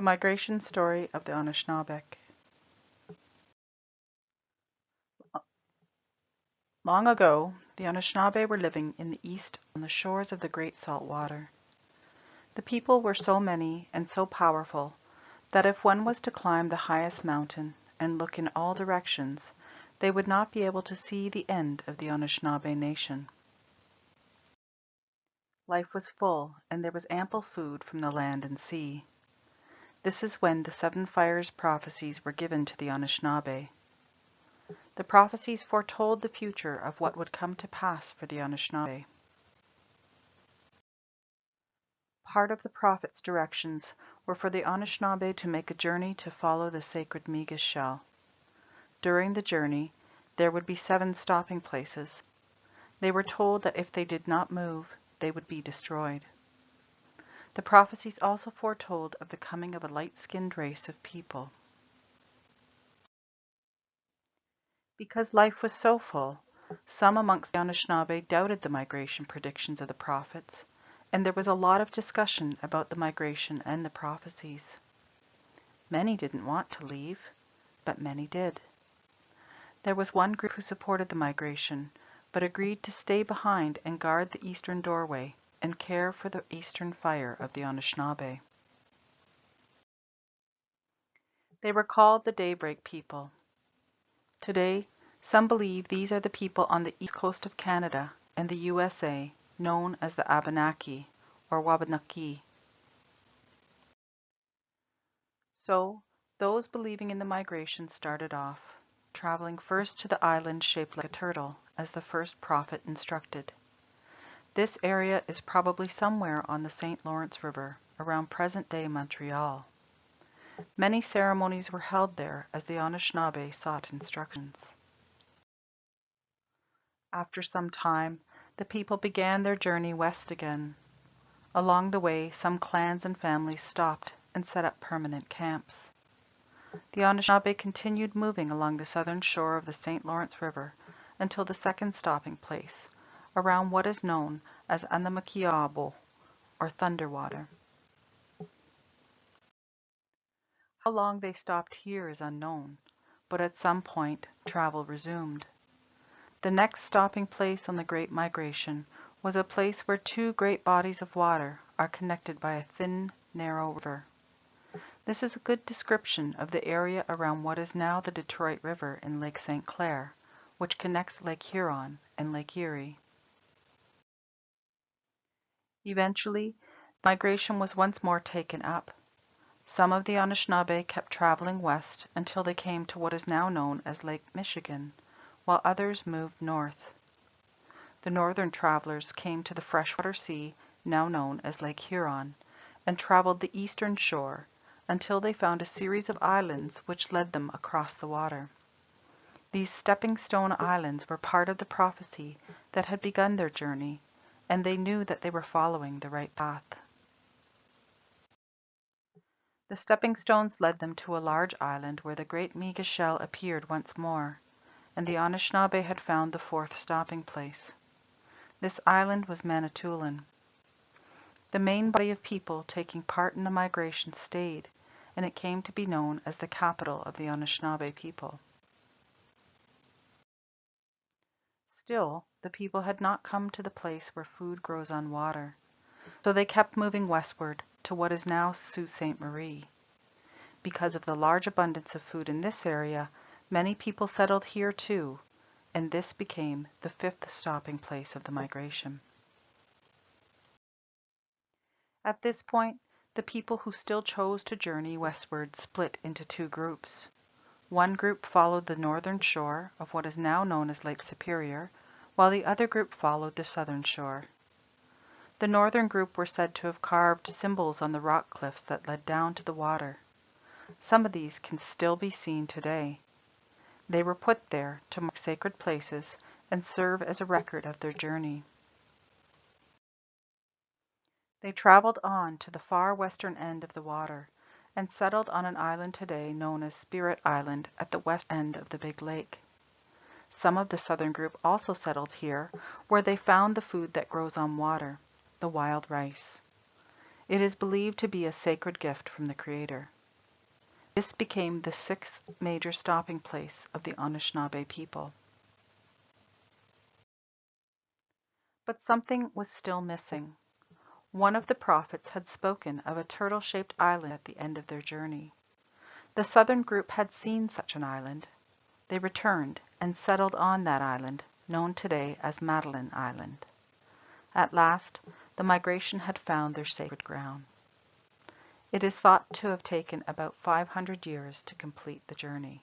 The migration story of the Anishinaabek. Long ago, the Anishinaabe were living in the east on the shores of the Great Salt Water. The people were so many and so powerful that if one was to climb the highest mountain and look in all directions, they would not be able to see the end of the Anishinaabe nation. Life was full, and there was ample food from the land and sea. This is when the 7 fires prophecies were given to the Anishinaabe. The prophecies foretold the future of what would come to pass for the Anishinaabe. Part of the prophet's directions were for the Anishinaabe to make a journey to follow the sacred Migas shell. During the journey, there would be 7 stopping places. They were told that if they did not move, they would be destroyed. The prophecies also foretold of the coming of a light-skinned race of people. Because life was so full, some amongst the Anishinaabe doubted the migration predictions of the prophets, and there was a lot of discussion about the migration and the prophecies. Many didn't want to leave, but many did. There was one group who supported the migration, but agreed to stay behind and guard the eastern doorway and care for the eastern fire of the Anishinaabe. They were called the Daybreak people. Today, some believe these are the people on the east coast of Canada and the USA, known as the Abenaki or Wabanaki. So, those believing in the migration started off, traveling first to the island shaped like a turtle, as the first prophet instructed. This area is probably somewhere on the St. Lawrence River, around present-day Montreal. Many ceremonies were held there as the Anishinaabe sought instructions. After some time, the people began their journey west again. Along the way, some clans and families stopped and set up permanent camps. The Anishinaabe continued moving along the southern shore of the St. Lawrence River until the second stopping place, around what is known as Anamakiabo, or Thunderwater. How long they stopped here is unknown, but at some point travel resumed. The next stopping place on the Great Migration was a place where 2 great bodies of water are connected by a thin, narrow river. This is a good description of the area around what is now the Detroit River in Lake St. Clair, which connects Lake Huron and Lake Erie. Eventually, migration was once more taken up. Some of the Anishinaabe kept traveling west until they came to what is now known as Lake Michigan, while others moved north. The northern travelers came to the freshwater sea, now known as Lake Huron, and traveled the eastern shore until they found a series of islands which led them across the water. These stepping stone islands were part of the prophecy that had begun their journey, and they knew that they were following the right path. The stepping stones led them to a large island where the great Migas shell appeared once more, and the Anishinaabe had found the 4th stopping place. This island was Manitoulin. The main body of people taking part in the migration stayed, and it came to be known as the capital of the Anishinaabe people. Still, the people had not come to the place where food grows on water, so they kept moving westward to what is now Sault Ste. Marie. Because of the large abundance of food in this area, many people settled here too, and this became the 5th stopping place of the migration. At this point, the people who still chose to journey westward split into 2 groups. One group followed the northern shore of what is now known as Lake Superior, while the other group followed the southern shore. The northern group were said to have carved symbols on the rock cliffs that led down to the water. Some of these can still be seen today. They were put there to mark sacred places and serve as a record of their journey. They traveled on to the far western end of the water and settled on an island today known as Spirit Island at the west end of the big lake. Some of the southern group also settled here, where they found the food that grows on water, the wild rice. It is believed to be a sacred gift from the Creator. This became the sixth major stopping place of the Anishinaabe people. But something was still missing. One of the prophets had spoken of a turtle-shaped island at the end of their journey. The southern group had seen such an island. They returned and settled on that island, known today as Madeline Island. At last, the migration had found their sacred ground. It is thought to have taken about 500 years to complete the journey.